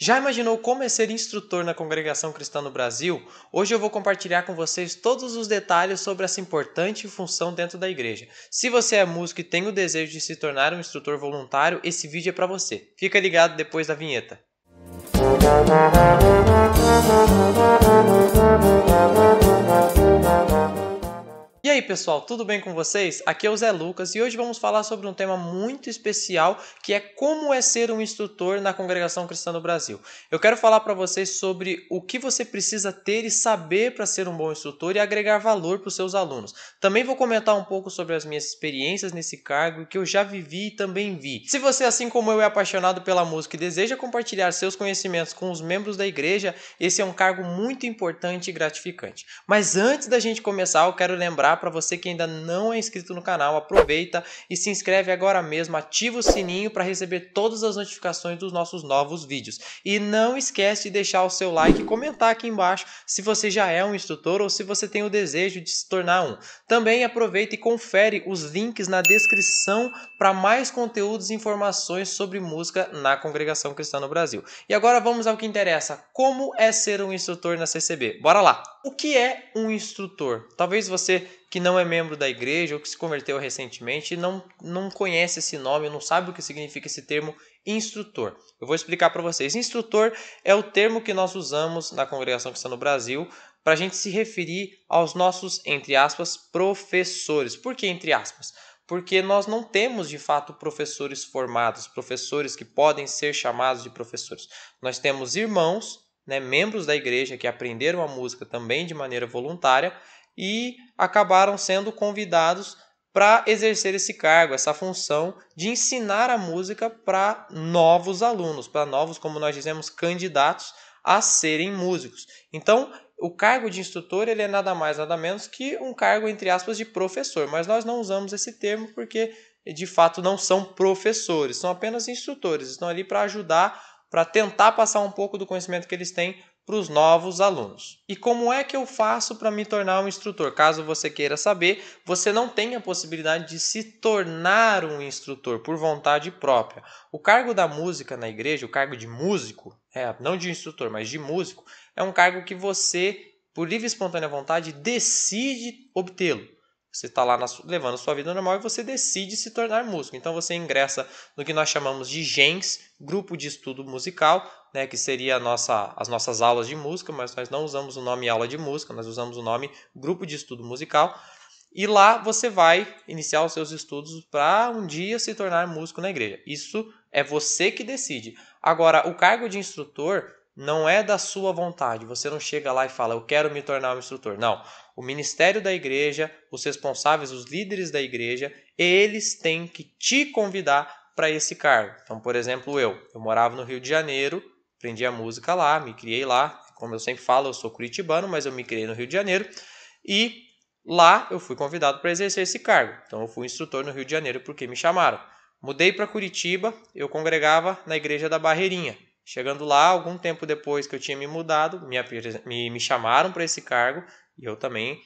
Já imaginou como é ser instrutor na congregação cristã no Brasil? Hoje eu vou compartilhar com vocês todos os detalhes sobre essa importante função dentro da igreja. Se você é músico e tem o desejo de se tornar um instrutor voluntário, esse vídeo é para você. Fica ligado depois da vinheta. E aí pessoal, tudo bem com vocês? Aqui é o Zé Lucas e hoje vamos falar sobre um tema muito especial que é como é ser um instrutor na congregação cristã no Brasil. Eu quero falar para vocês sobre o que você precisa ter e saber para ser um bom instrutor e agregar valor para os seus alunos. Também vou comentar um pouco sobre as minhas experiências nesse cargo que eu já vivi e também vi. Se você, assim como eu, é apaixonado pela música e deseja compartilhar seus conhecimentos com os membros da igreja, esse é um cargo muito importante e gratificante. Mas antes da gente começar, eu quero lembrar para você que ainda não é inscrito no canal, aproveita e se inscreve agora mesmo, ativa o sininho para receber todas as notificações dos nossos novos vídeos. E não esquece de deixar o seu like e comentar aqui embaixo se você já é um instrutor ou se você tem o desejo de se tornar um. Também aproveita e confere os links na descrição para mais conteúdos e informações sobre música na congregação cristã no Brasil. E agora vamos ao que interessa, como é ser um instrutor na CCB? Bora lá! O que é um instrutor? Talvez você que não é membro da igreja ou que se converteu recentemente não conhece esse nome, não sabe o que significa esse termo instrutor. Eu vou explicar para vocês. Instrutor é o termo que nós usamos na congregação cristã no Brasil para a gente se referir aos nossos, entre aspas, professores. Por que entre aspas? Porque nós não temos de fato professores formados, professores que podem ser chamados de professores. Nós temos irmãos, membros da igreja que aprenderam a música também de maneira voluntária e acabaram sendo convidados para exercer esse cargo, essa função de ensinar a música para novos alunos, para novos, como nós dizemos, candidatos a serem músicos. Então, o cargo de instrutor ele é nada mais, nada menos que um cargo, entre aspas, de professor, mas nós não usamos esse termo porque, de fato, não são professores, são apenas instrutores, estão ali para ajudar, para tentar passar um pouco do conhecimento que eles têm para os novos alunos. E como é que eu faço para me tornar um instrutor? Caso você queira saber, você não tem a possibilidade de se tornar um instrutor por vontade própria. O cargo da música na igreja, o cargo de músico, não de instrutor, mas de músico, é um cargo que você, por livre e espontânea vontade, decide obtê-lo. Você está lá levando a sua vida normal e você decide se tornar músico. Então você ingressa no que nós chamamos de GENS, Grupo de Estudo Musical, que seria as nossas aulas de música, mas nós não usamos o nome aula de música, nós usamos o nome Grupo de Estudo Musical. E lá você vai iniciar os seus estudos para um dia se tornar músico na igreja. Isso é você que decide. Agora, o cargo de instrutor não é da sua vontade. Você não chega lá e fala, eu quero me tornar um instrutor. Não. O ministério da igreja, os responsáveis, os líderes da igreja, eles têm que te convidar para esse cargo. Então, por exemplo, eu morava no Rio de Janeiro, aprendi a música lá, me criei lá. Como eu sempre falo, eu sou curitibano, mas eu me criei no Rio de Janeiro. E lá eu fui convidado para exercer esse cargo. Então, eu fui instrutor no Rio de Janeiro porque me chamaram. Mudei para Curitiba, eu congregava na igreja da Barreirinha. Chegando lá, algum tempo depois que eu tinha me mudado, me chamaram para esse cargo e eu também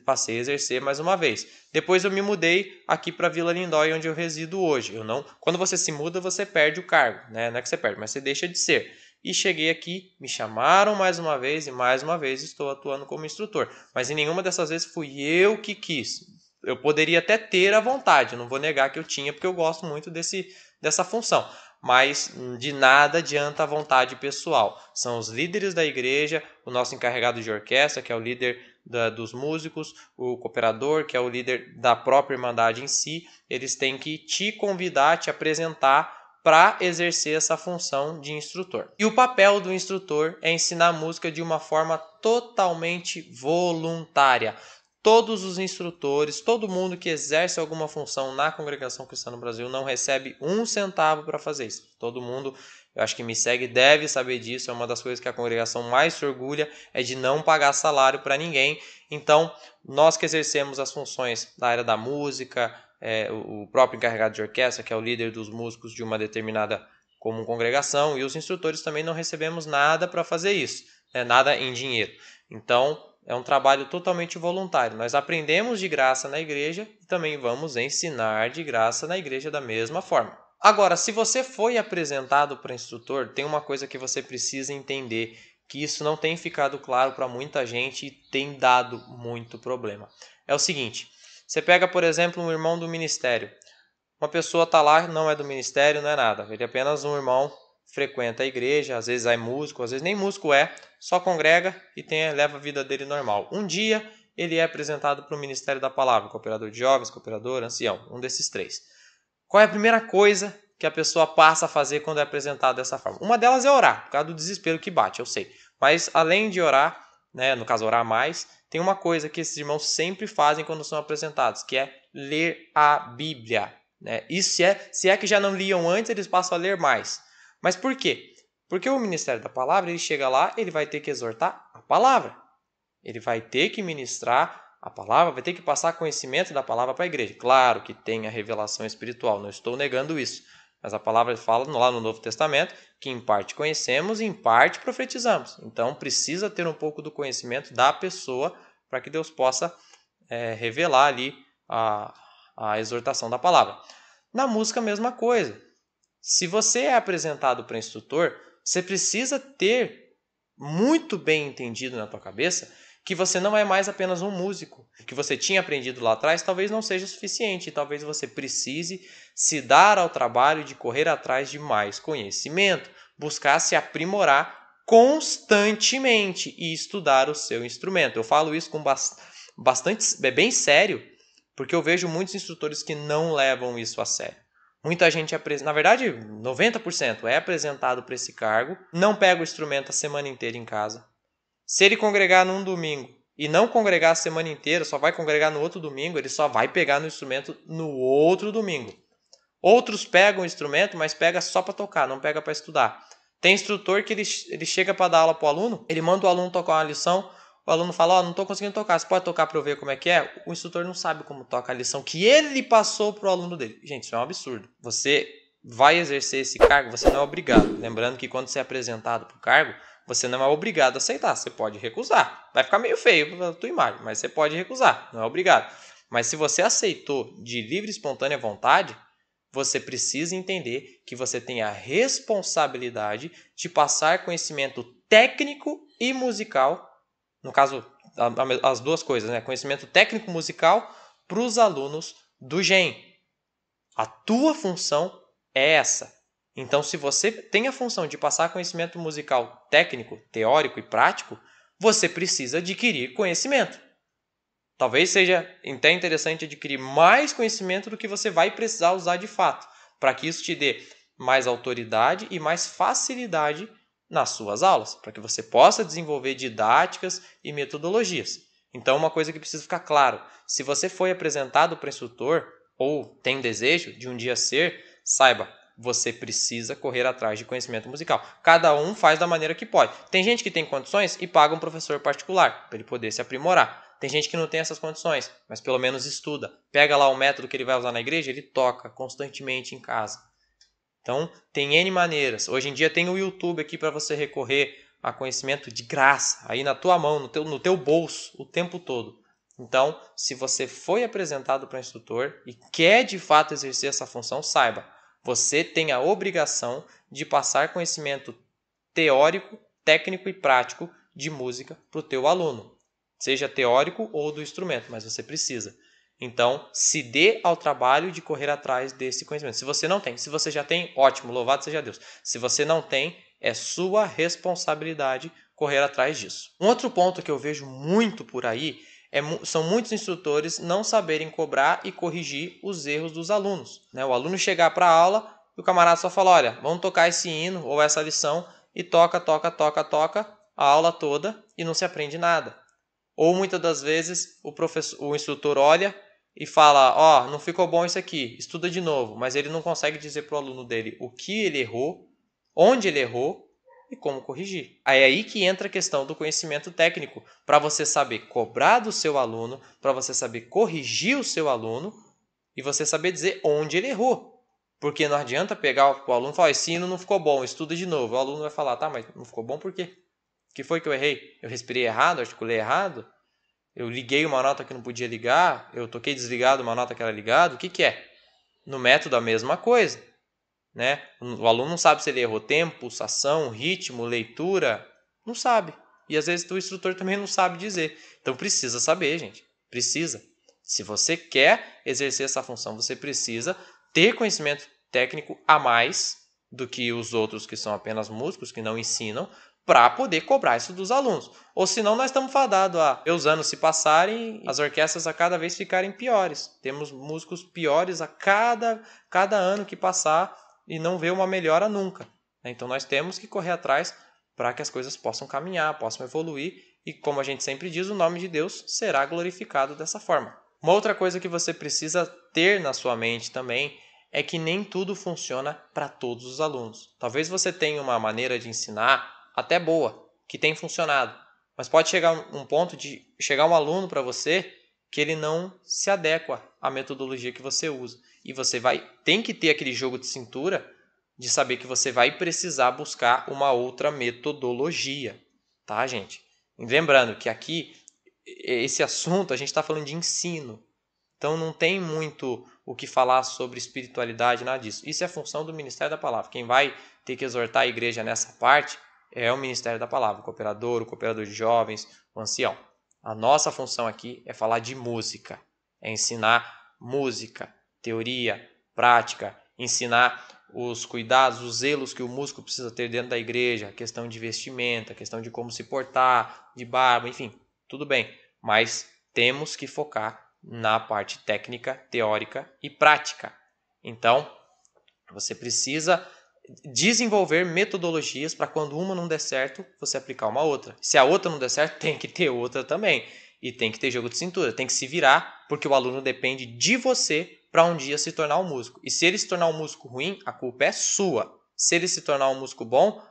passei a exercer mais uma vez. Depois eu me mudei aqui para Vila Lindóia, onde eu resido hoje. Quando você se muda, você perde o cargo, Não é que você perde, mas você deixa de ser. E cheguei aqui, me chamaram mais uma vez e mais uma vez estou atuando como instrutor. Mas em nenhuma dessas vezes fui eu que quis. Eu poderia até ter a vontade, não vou negar que eu tinha, porque eu gosto muito dessa função. Mas de nada adianta a vontade pessoal. São os líderes da igreja, o nosso encarregado de orquestra, que é o líder dos músicos, o cooperador, que é o líder da própria irmandade em si. Eles têm que te convidar, te apresentar para exercer essa função de instrutor. E o papel do instrutor é ensinar música de uma forma totalmente voluntária. Todos os instrutores, todo mundo que exerce alguma função na congregação cristã no Brasil não recebe um centavo para fazer isso. Todo mundo, eu acho que me segue, deve saber disso. É uma das coisas que a congregação mais se orgulha, é de não pagar salário para ninguém. Então, nós que exercemos as funções da área da música, o próprio encarregado de orquestra, que é o líder dos músicos de uma determinada comum congregação, e os instrutores também não recebemos nada para fazer isso, nada em dinheiro. Então, é um trabalho totalmente voluntário. Nós aprendemos de graça na igreja e também vamos ensinar de graça na igreja da mesma forma. Agora, se você foi apresentado para instrutor, tem uma coisa que você precisa entender, que isso não tem ficado claro para muita gente e tem dado muito problema. É o seguinte, você pega, por exemplo, um irmão do ministério. Uma pessoa está lá, não é do ministério, não é nada. Ele é apenas um irmão, frequenta a igreja, às vezes é músico, às vezes nem músico é, só congrega e leva a vida dele normal. Um dia ele é apresentado para o Ministério da Palavra, cooperador de jovens, cooperador, ancião, um desses três. Qual é a primeira coisa que a pessoa passa a fazer quando é apresentado dessa forma? Uma delas é orar, por causa do desespero que bate, eu sei. Mas além de orar, né, no caso orar mais, tem uma coisa que esses irmãos sempre fazem quando são apresentados, que é ler a Bíblia. Né? Isso se é que já não liam antes, eles passam a ler mais. Mas por quê? Porque o Ministério da Palavra, ele chega lá, ele vai ter que exortar a palavra. Ele vai ter que ministrar a palavra, vai ter que passar conhecimento da palavra para a igreja. Claro que tem a revelação espiritual, não estou negando isso. Mas a palavra fala lá no Novo Testamento que em parte conhecemos e em parte profetizamos. Então precisa ter um pouco do conhecimento da pessoa para que Deus possa revelar ali a exortação da palavra. Na música, a mesma coisa. Se você é apresentado para instrutor, você precisa ter muito bem entendido na tua cabeça que você não é mais apenas um músico. O que você tinha aprendido lá atrás talvez não seja suficiente. Talvez você precise se dar ao trabalho de correr atrás de mais conhecimento, buscar se aprimorar constantemente e estudar o seu instrumento. Eu falo isso com bastante, bem sério, porque eu vejo muitos instrutores que não levam isso a sério. Muita gente, na verdade 90% é apresentado para esse cargo, não pega o instrumento a semana inteira em casa. Se ele congregar num domingo e não congregar a semana inteira, só vai congregar no outro domingo, ele só vai pegar no instrumento no outro domingo. Outros pegam o instrumento, mas pega só para tocar, não pega para estudar. Tem instrutor que ele chega para dar aula para o aluno, ele manda o aluno tocar uma lição, o aluno fala, não estou conseguindo tocar, você pode tocar para eu ver como é que é? O instrutor não sabe como toca a lição que ele passou para o aluno dele. Gente, isso é um absurdo. Você vai exercer esse cargo, você não é obrigado. Lembrando que quando você é apresentado para o cargo, você não é obrigado a aceitar, você pode recusar. Vai ficar meio feio a tua imagem, mas você pode recusar, não é obrigado. Mas se você aceitou de livre e espontânea vontade, você precisa entender que você tem a responsabilidade de passar conhecimento técnico e musical, no caso, as duas coisas, né? Conhecimento técnico musical para os alunos do GEM. A tua função é essa. Então, se você tem a função de passar conhecimento musical técnico, teórico e prático, você precisa adquirir conhecimento. Talvez seja até interessante adquirir mais conhecimento do que você vai precisar usar de fato, para que isso te dê mais autoridade e mais facilidade nas suas aulas, para que você possa desenvolver didáticas e metodologias. Então, uma coisa que precisa ficar claro, se você foi apresentado para instrutor ou tem desejo de um dia ser, saiba, você precisa correr atrás de conhecimento musical. Cada um faz da maneira que pode. Tem gente que tem condições e paga um professor particular para ele poder se aprimorar. Tem gente que não tem essas condições, mas pelo menos estuda. Pega lá o método que ele vai usar na igreja, ele toca constantemente em casa. Então, tem N maneiras. Hoje em dia tem o YouTube aqui para você recorrer a conhecimento de graça, aí na tua mão, no teu bolso, o tempo todo. Então, se você foi apresentado para um instrutor e quer de fato exercer essa função, saiba, você tem a obrigação de passar conhecimento teórico, técnico e prático de música para o teu aluno. Seja teórico ou do instrumento, mas você precisa. Então, se dê ao trabalho de correr atrás desse conhecimento. Se você não tem, se você já tem, ótimo, louvado seja Deus. Se você não tem, é sua responsabilidade correr atrás disso. Um outro ponto que eu vejo muito por aí são muitos instrutores não saberem cobrar e corrigir os erros dos alunos. Né? O aluno chegar para a aula e o camarada só fala, olha, vamos tocar esse hino ou essa lição e toca a aula toda e não se aprende nada. Ou muitas das vezes o instrutor olha e fala, ó, não ficou bom isso aqui, estuda de novo, mas ele não consegue dizer para o aluno dele o que ele errou, onde ele errou e como corrigir. É aí que entra a questão do conhecimento técnico, para você saber cobrar do seu aluno, para você saber corrigir o seu aluno e você saber dizer onde ele errou. Porque não adianta pegar o aluno e falar, esse hino não ficou bom, estuda de novo. O aluno vai falar, tá, mas não ficou bom por quê? O que foi que eu errei? Eu respirei errado, articulei errado? Eu liguei uma nota que não podia ligar? Eu toquei desligado uma nota que era ligada? O que é? No método a mesma coisa. né? O aluno não sabe se ele errou tempo, pulsação, ritmo, leitura, não sabe. E às vezes o instrutor também não sabe dizer. Então precisa saber, gente. Precisa. Se você quer exercer essa função, você precisa ter conhecimento técnico a mais do que os outros que são apenas músicos, que não ensinam, para poder cobrar isso dos alunos. Ou senão nós estamos fadados a ver os anos se passarem e as orquestras a cada vez ficarem piores. Temos músicos piores a cada ano que passar e não vê uma melhora nunca. Então nós temos que correr atrás para que as coisas possam caminhar, possam evoluir e, como a gente sempre diz, o nome de Deus será glorificado dessa forma. Uma outra coisa que você precisa ter na sua mente também é que nem tudo funciona para todos os alunos. Talvez você tenha uma maneira de ensinar até boa, que tem funcionado, mas pode chegar um ponto de chegar um aluno para você que ele não se adequa à metodologia que você usa. E você tem que ter aquele jogo de cintura de saber que você vai precisar buscar uma outra metodologia, tá, gente? E lembrando que aqui, esse assunto, a gente está falando de ensino. Então não tem muito o que falar sobre espiritualidade, nada disso. Isso é função do Ministério da Palavra. Quem vai ter que exortar a igreja nessa parte é o Ministério da Palavra, o cooperador de jovens, o ancião. A nossa função aqui é falar de música, é ensinar música, teoria, prática, ensinar os cuidados, os zelos que o músico precisa ter dentro da igreja, a questão de vestimenta, a questão de como se portar, de barba, enfim, tudo bem. Mas temos que focar na parte técnica, teórica e prática. Então, você precisa desenvolver metodologias para quando uma não der certo, você aplicar uma outra. Se a outra não der certo, tem que ter outra também. E tem que ter jogo de cintura, tem que se virar, porque o aluno depende de você para um dia se tornar um músico. E se ele se tornar um músico ruim, a culpa é sua. Se ele se tornar um músico bom,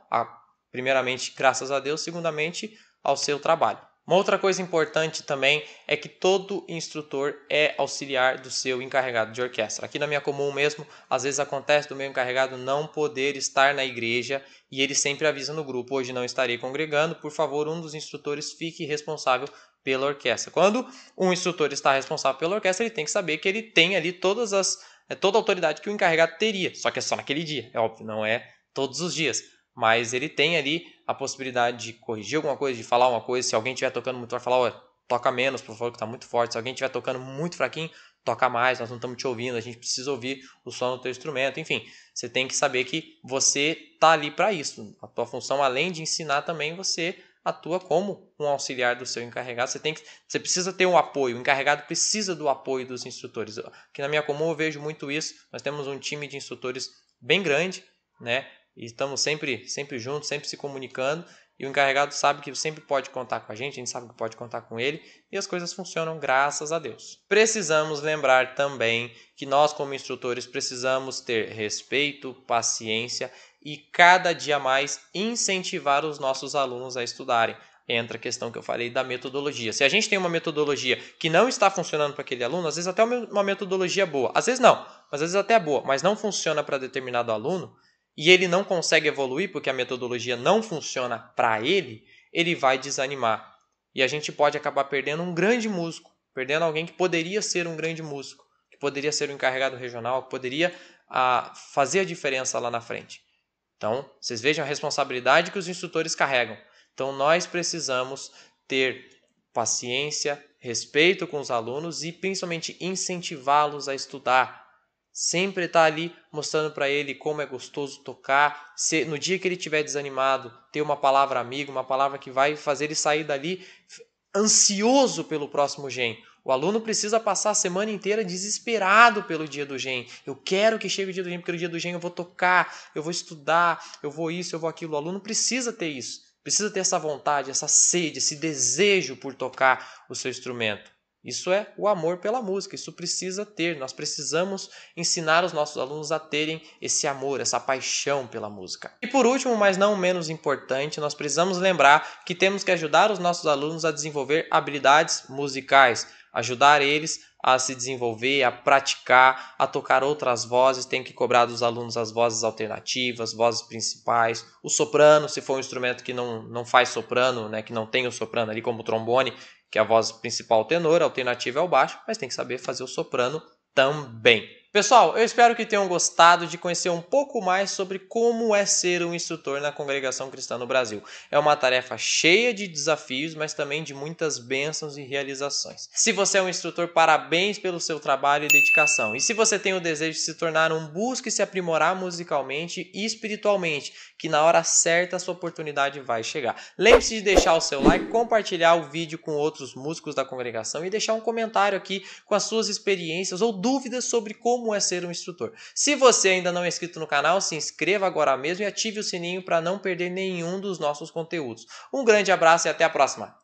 primeiramente, graças a Deus, segundamente, ao seu trabalho. Uma outra coisa importante também é que todo instrutor é auxiliar do seu encarregado de orquestra. Aqui na minha comum mesmo, às vezes acontece do meu encarregado não poder estar na igreja e ele sempre avisa no grupo: hoje não estarei congregando, por favor, um dos instrutores fique responsável pela orquestra. Quando um instrutor está responsável pela orquestra, ele tem que saber que ele tem ali toda a autoridade que o encarregado teria, só que é só naquele dia, é óbvio, não é todos os dias. Mas ele tem ali a possibilidade de corrigir alguma coisa, de falar uma coisa. Se alguém estiver tocando muito forte, falar: olha, toca menos, por favor, que está muito forte. Se alguém estiver tocando muito fraquinho, toca mais, nós não estamos te ouvindo, a gente precisa ouvir o som do teu instrumento. Enfim, você tem que saber que você está ali para isso. A tua função, além de ensinar também, você atua como um auxiliar do seu encarregado. Você precisa ter um apoio, o encarregado precisa do apoio dos instrutores. Aqui na minha comum eu vejo muito isso. Nós temos um time de instrutores bem grande, né? E estamos sempre juntos, sempre se comunicando. E o encarregado sabe que sempre pode contar com a gente sabe que pode contar com ele. E as coisas funcionam, graças a Deus. Precisamos lembrar também que nós, como instrutores, precisamos ter respeito, paciência e cada dia mais incentivar os nossos alunos a estudarem. Entra a questão que eu falei da metodologia. Se a gente tem uma metodologia que não está funcionando para aquele aluno, às vezes até uma metodologia boa, às vezes não, mas às vezes até é boa, mas não funciona para determinado aluno, e ele não consegue evoluir porque a metodologia não funciona para ele, ele vai desanimar. E a gente pode acabar perdendo um grande músico, perdendo alguém que poderia ser um grande músico, que poderia ser um encarregado regional, que poderia fazer a diferença lá na frente. Então, vocês vejam a responsabilidade que os instrutores carregam. Então, nós precisamos ter paciência, respeito com os alunos e principalmente incentivá-los a estudar. Sempre estar ali mostrando para ele como é gostoso tocar. No dia que ele estiver desanimado, ter uma palavra amiga, uma palavra que vai fazer ele sair dali ansioso pelo próximo GEM. O aluno precisa passar a semana inteira desesperado pelo dia do GEM. Eu quero que chegue o dia do GEM, porque no dia do GEM eu vou tocar, eu vou estudar, eu vou isso, eu vou aquilo. O aluno precisa ter isso. Precisa ter essa vontade, essa sede, esse desejo por tocar o seu instrumento. Isso é o amor pela música, isso precisa ter. Nós precisamos ensinar os nossos alunos a terem esse amor, essa paixão pela música. E por último, mas não menos importante, nós precisamos lembrar que temos que ajudar os nossos alunos a desenvolver habilidades musicais, ajudar eles a se desenvolver, a praticar, a tocar outras vozes. Tem que cobrar dos alunos as vozes alternativas, vozes principais, o soprano, se for um instrumento que não faz soprano, né, que não tem o soprano ali, como o trombone, que é a voz principal, o tenor, a alternativa é o baixo, mas tem que saber fazer o soprano também. Pessoal, eu espero que tenham gostado de conhecer um pouco mais sobre como é ser um instrutor na Congregação Cristã no Brasil. É uma tarefa cheia de desafios, mas também de muitas bênçãos e realizações. Se você é um instrutor, parabéns pelo seu trabalho e dedicação. E se você tem o desejo de se tornar um, busque se aprimorar musicalmente e espiritualmente, que na hora certa a sua oportunidade vai chegar. Lembre-se de deixar o seu like, compartilhar o vídeo com outros músicos da congregação e deixar um comentário aqui com as suas experiências ou dúvidas sobre como é ser um instrutor. Se você ainda não é inscrito no canal, se inscreva agora mesmo e ative o sininho para não perder nenhum dos nossos conteúdos. Um grande abraço e até a próxima!